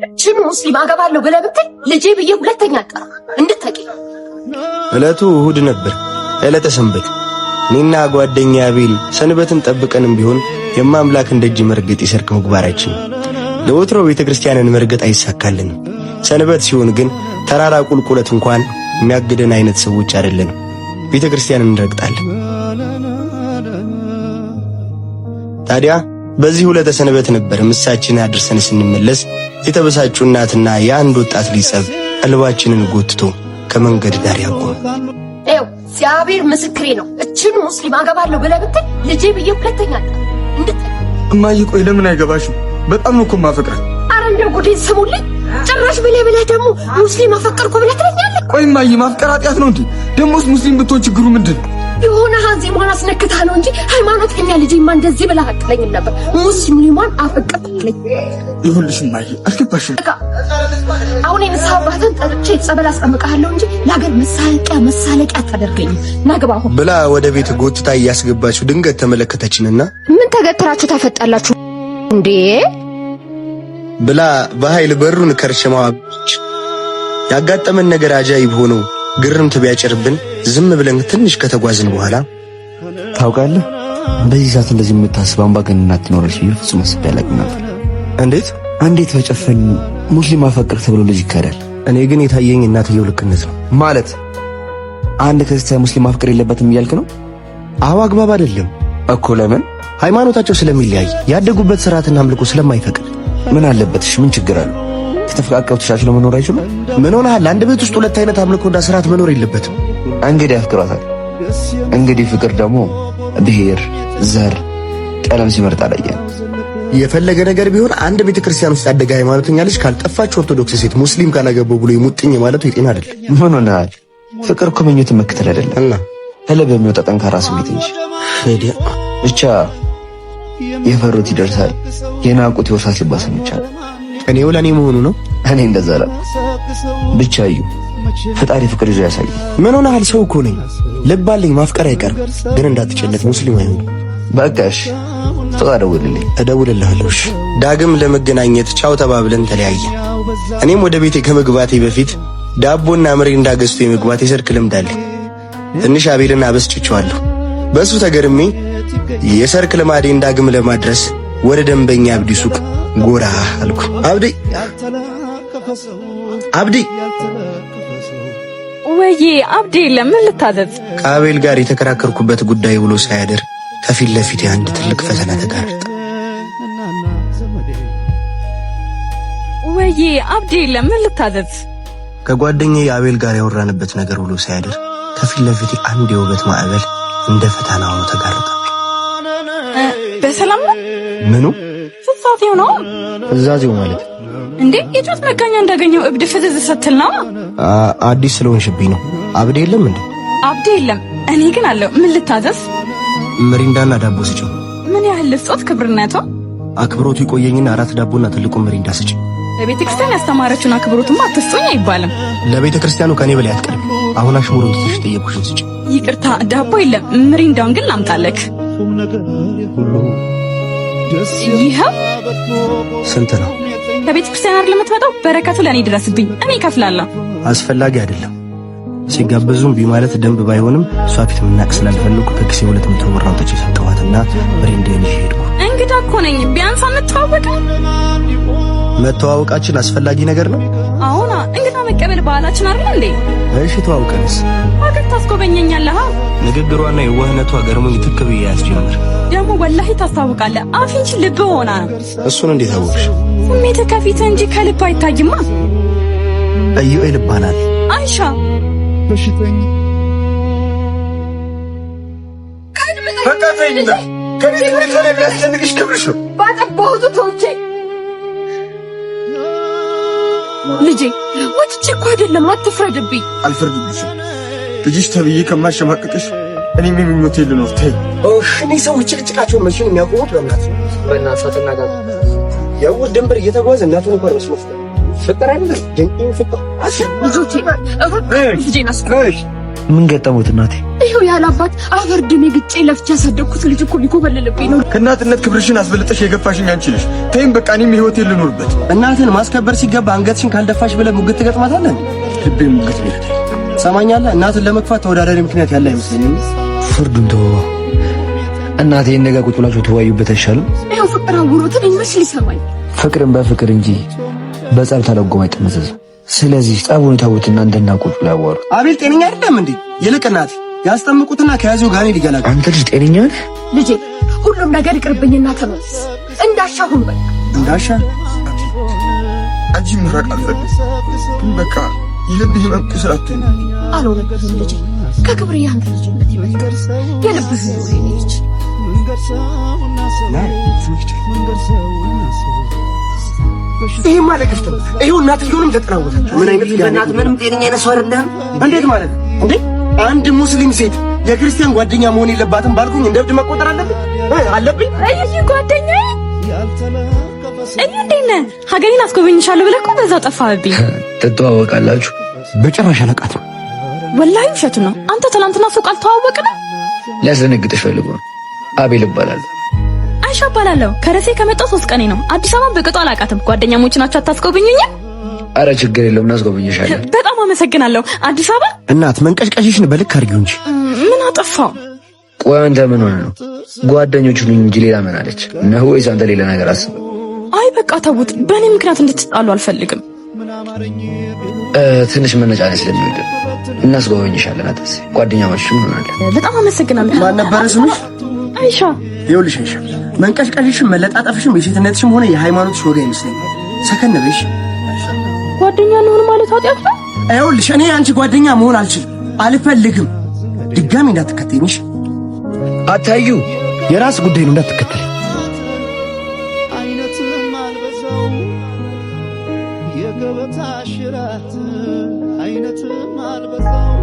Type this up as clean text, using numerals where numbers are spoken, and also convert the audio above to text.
እቺን ሙስሊም አገባለሁ ብለህ ብትል ልጄ ብዬ ሁለተኛ አጣራ እንድትጠቂ። እለቱ እሁድ ነበር፣ ዕለተ ሰንበት። እኔና ጓደኛ አቤል ሰንበትን ጠብቀንም ቢሆን የማምላክን ደጅ መርገጥ የሰርክ ምግባራችን። ለወትሮ ቤተክርስቲያንን መርገጥ አይሳካልንም። ሰንበት ሲሆን ግን ተራራ ቁልቁለት እንኳን የሚያግደን አይነት ሰዎች አይደለንም። ቤተክርስቲያንን እንረግጣለን። ታዲያ በዚህ ዕለተ ሰንበት ነበር ምሳችንን አድርሰን ስንመለስ የተበሳጩ እናትና የአንድ ወጣት ልጅ ጸብ ቀልባችንን ጎትቶ ከመንገድ ዳር ያቆመ። እግዚአብሔር ምስክሬ ነው። እቺን ሙስሊም አገባለሁ ብለህ ብትል ልጄ ብዬ ሁለተኛ አጣራ እንድትጠቂ። እማዬ ቆይ ለምን አይገባሽም? በጣም ነው እኮ የማፈቅራት። ኧረ እንደው ጉዴ ስሙልኝ። ጭራሽ ብለህ ደግሞ ሙስሊም አፈቀርኩ ብለህ ትለኛለህ? ቆይ እማዬ ማፍቀር ኃጢአት ነው እንዴ? ደሞስ ሙስሊም ብትሆን ችግሩ ምንድን ነው? የሆነ ሀዚሟን አስነክታ ነው እንጂ ሃይማኖተኛ ልጄማ እንደዚህ ብለህ አትለኝም ነበር። ሙስሊሟን አፈቀርኩ ትለኝ። ይሁንልሽ እማዬ አልገባሽም። አሁን የንስሐ አባትን ጠርቼ ጸበል አስጠምቅሃለሁ እንጂ ለሀገር መሳለቂያ አታደርገኝም። ናግባ አሁን ብላ ወደ ቤት ጎትታ እያስገባችሁ ድንገት ተመለከተችንና ምን ተገትራችሁ ታፈጣላችሁ እንዴ ብላ በኃይል በሩን ከርሽማዋ ያጋጠመን ነገር አጃይብ ሆኖ ግርምት ቢያጭርብን ዝም ብለን ትንሽ ከተጓዝን በኋላ ታውቃለህ፣ በዚህ ሰዓት እንደዚህ የምታስብ አምባገነን አትኖርሽ ፍጹም አስቤ አላውቅም ነበር። እንዴት በጨፈን ሙስሊም አፈቅር ተብሎ ልጅ ይካዳል? እኔ ግን የታየኝ እናትየው ልክነት ነው። ማለት አንድ ክርስቲያን ሙስሊም ማፍቀር የለበትም እያልክ ነው? አዎ አግባብ አይደለም እኮ። ለምን? ሃይማኖታቸው ስለሚለያይ ያደጉበት ስርዓትና አምልኮ ስለማይፈቅድ። ምን አለበትሽ? ምን ችግር አለው? ተፈቃቀው ተሻሽለው መኖር አይችሉም? ምን ሆነሃል? አንድ ቤት ውስጥ ሁለት አይነት አምልኮና ስርዓት መኖር የለበትም። እንግዲህ አፍቅሯታል። እንግዲህ ፍቅር ደግሞ ብሔር፣ ዘር፣ ቀለም ሲመርጥ አላየን። የፈለገ ነገር ቢሆን አንድ ቤተክርስቲያን ውስጥ ያደገ ሃይማኖተኛ ልጅ ካልጠፋች ኦርቶዶክስ ሴት ሙስሊም ካላገባው ብሎ ይሙጥኝ ማለቱ የጤና አይደለም። ምን ሆነሃል? ፍቅር እኮ ምኞትን መከተል አይደለም እና ህለ በሚወጣ ጠንካራ ስሜት እንጂ። ብቻ የፈሩት ይደርሳል፣ የናቁት ይወርሳል ሲባል ሰምቻለሁ። እኔው ለኔ መሆኑ ነው። እኔ እንደዛ አለ። ብቻ እዩ ፈጣሪ ፍቅር ይዞ ያሳይ። ምን ሆነሃል? ሰው እኮ ነኝ፣ ልብ አለኝ፣ ማፍቀር አይቀርም። ግን እንዳትጨለት ሙስሊም አይሆን። በቃሽ፣ ተደውልልኝ። እደውልልሃለሁ። ዳግም ለመገናኘት ቻው ተባብለን ተለያየን። እኔም ወደ ቤቴ ከመግባቴ በፊት ዳቦና ምሪንዳ ገዝቶ የመግባት የሰርክ ልምድ አለኝ። ትንሽ አቤልን አበስጭቸዋለሁ። በሱ ተገርሜ የሰርክ ልማዴን ዳግም ለማድረስ ወደ ደንበኛ አብዲ ሱቅ ጎራ አልኩ። አብዲ ወይ አብዲ፣ ለምን ልታዘዝ? ከአቤል ጋር የተከራከርኩበት ጉዳይ ብሎ ሳያደር ከፊት ለፊት አንድ ትልቅ ፈተና ተጋረጠ። ወይ አብዲ፣ ለምን ልታዘዝ? ከጓደኛዬ አቤል ጋር ያወራንበት ነገር ብሎ ሳያደር ከፊት ለፊት አንድ የውበት ማዕበል እንደ ፈተና ሆኖ ተጋረጠ። በሰላም ነው? ምኑ? ፍጻሜው ነው? እዛዜው ማለት እንዴ? የጮት መጋኛ እንዳገኘው እብድ ፍዝዝ ስትል ነው? አዲስ ስለሆንሽብኝ ነው። አብዲ የለም እንዴ? አብዲ የለም፣ እኔ ግን አለው። ምን ልታዘዝ? ምሪንዳና ዳቦ ስጪው። ምን ያህል ልስጦት? ክብርነቷ አክብሮቱ ይቆየኝና 4 ዳቦና ትልቁን ምሪንዳ ስጪ። ለቤተ ክርስቲያን ያስተማረችውን አክብሮቱማ አትስቶኝ አይባልም። ለቤተ ክርስቲያኑ ከኔ በላይ አትቀርም። አሁን አሽሙሩን ትተሽ ጠየቁሽን ስጪ። ይቅርታ፣ ዳቦ የለም፣ ምሪንዳውን ግን ላምጣለክ። ይኸው። ስንት ነው? ከቤተ ክርስቲያን አይደል የምትመጣው? በረከቱ ለኔ ድረስብኝ፣ እኔ እከፍላለሁ። አስፈላጊ አይደለም። ሲጋበዙም ቢማለት ደንብ ባይሆንም እሷ ፊት ምናቅ ስላልፈለኩ ከኪሴ 200 ብር አውጥቼ ሰጠኋትና ምሪንዳዬን ይዤ ሄድኩ። እንግዳ እኮ ነኝ፣ ቢያንስ አንተዋወቅም? መተዋወቃችን አስፈላጊ ነገር ነው። አሁን እንግዳ መቀበል ባህላችን አይደል እንዴ? እሺ ተዋውቀንስ አገር ታስጎበኘኛለህ? ንግግሯና የዋህነቷ ገርሞኝ ትክ ብዬ ያስጀምር። ደግሞ ወላሂ ታስታውቃለህ። አፍንጭ ልብ ሆና ነው። እሱን እንዴት አወቅሽ? ስሜት ከፊት እንጂ ከልብ አይታይማ። ኢዩኤል ይባላል። አይሻ በሽተኛ ፈጣጣይና ከቤት ቤተሰብ የሚያስጨንቅሽ ክብርሽ ነው። ባጠባሁት ተውቼ ልጄ ወጥቼ እኮ አይደለም፣ አትፍረድብኝ። አልፈርድብሽም። ልጅሽ ተብዬ ከማሸማቀቅሽ እኔ ምን ምኞቴ ልኖር። ተይ። እኔ ሰዎች ጭቅጭቃቸውን መቼ ነው የሚያቆሙት? በእናትህ ፈተናጋ የውድ ድንበር እየተጓዘ እናቱን እንኳን መስሎት ፍቅር አይደለም ድንቅ ፍቅር። ልጆቼ ልጄ ናስ ምን ገጠሙት እናቴ? ይኸው ያለ አባት አፈር ድሜ ግጬ ለፍቼ ያሳደግኩት ልጅ እኮ ሊኮበልልብኝ ነው። ከእናትነት ክብርሽን አስበልጠሽ የገፋሽኝ አንቺ ነሽ። ተይም በቃ እኔም ህይወቴን ልኖርበት። እናትን ማስከበር ሲገባ አንገትሽን ካልደፋሽ ብለህ ሙግት ትገጥማታለህ። ልቤ ሙግት ነው። ሰማኛለህ? እናትን ለመግፋት ተወዳዳሪ ምክንያት ያለ አይመስለኝም። ፍርዱን ተወው። እናቴ ነገ ቁጭ ብላችሁ ተወያዩበት አይሻልም? ይኸው ፍቅር አውሮትን ይመስል ይሰማኝ። ፍቅርን በፍቅር እንጂ በጸብ ተለጎም አይጠመዘዝም። ስለዚህ ጸቡን ታውትና እንደና ቁጭ ብለው ያዋሩ። አቤል ጤነኛ አይደለም እንዴ? ይልቅ እናት ያስጠምቁትና ከያዘው ጋር ሊገላግል። አንተ ልጅ ጤነኛ ነህ? ልጄ ሁሉም ነገር ይቅርብኝና ተመለስ። እንዳሻ ሁን በቃ እንዳሻ። አንቺ ምራቅ አልፈልግም። በቃ የልብህ መብት ስላትኝ አልሆነብህም ልጄ። ከክብር ያንተ ልጅነት ይመስገን። የልብህ ነው የኔ ልጅ። ይሄ ማለት ከፍተው ይሄው እናትየውንም ተጠናወታችሁ። ምን አይነት እናት ምንም ጤነኛ አይነት ሰው አይደለም። እንዴት ማለት እንዴ? አንድ ሙስሊም ሴት የክርስቲያን ጓደኛ መሆን የለባትም ባልኩኝ እንደ እብድ መቆጠር አለብኝ? እይ ጓደኛዬ፣ እይ እንዴት ነህ? ሀገሬን አስጎበኝሻለሁ ብለህ እኮ በዛው ጠፋህብኝ። ትተዋወቃላችሁ? በጭራሽ አላውቃትም። ወላሂ ውሸቱ ነው። አንተ ትናንትና ሱቅ አልተዋወቅንም? ሊያስደነግጥሽ ፈልጎ ነው። አቤል እባላለሁ። አይሻ እባላለሁ። ከረሴ ከመጣሁ 3 ቀኔ ነው። አዲስ አበባ በቅጡ አላውቃትም። ጓደኛሞች ናቸው። አታስጎበኙኝም? አረ ችግር የለውም እናስጎበኝሻለን። በጣም አመሰግናለሁ። አዲስ አበባ እናት መንቀሽቀሽሽን በልክ አድርጊው እንጂ። ምን አጠፋው? ቆይ አንተ ምን ሆነ ነው? ጓደኞቹ ነኝ እንጂ ሌላ ምን አለች ነው? ወይስ አንተ ሌላ ነገር አስበህ? አይ በቃ ተውት። በእኔ ምክንያት እንድትጣሉ አልፈልግም። ትንሽ መነጫነጭ ስለሚወድ እናስጎበኝሻለን። አታስቢ፣ ጓደኛሞችም እንሆናለን። በጣም አመሰግናለሁ። ማን ነበር ስምሽ? አይሻ። ይኸውልሽ አይሻ፣ መንቀሽቀሽሽም መለጣጠፍሽም የሴትነትሽም ሆነ የሃይማኖትሽ ወጋ አይመስለኝም። ሰከን በይሽ። ጓደኛ እንሆን ማለት ኃጢአት ነው? ይኸውልሽ እኔ አንቺ ጓደኛ መሆን አልችልም፣ አልፈልግም። ድጋሚ እንዳትከተይኝሽ። አታዩ፣ የራስ ጉዳይ ነው፣ እንዳትከተይ። አይነትም አልበዛው የገበታ ሽራት አይነትም አልበዛው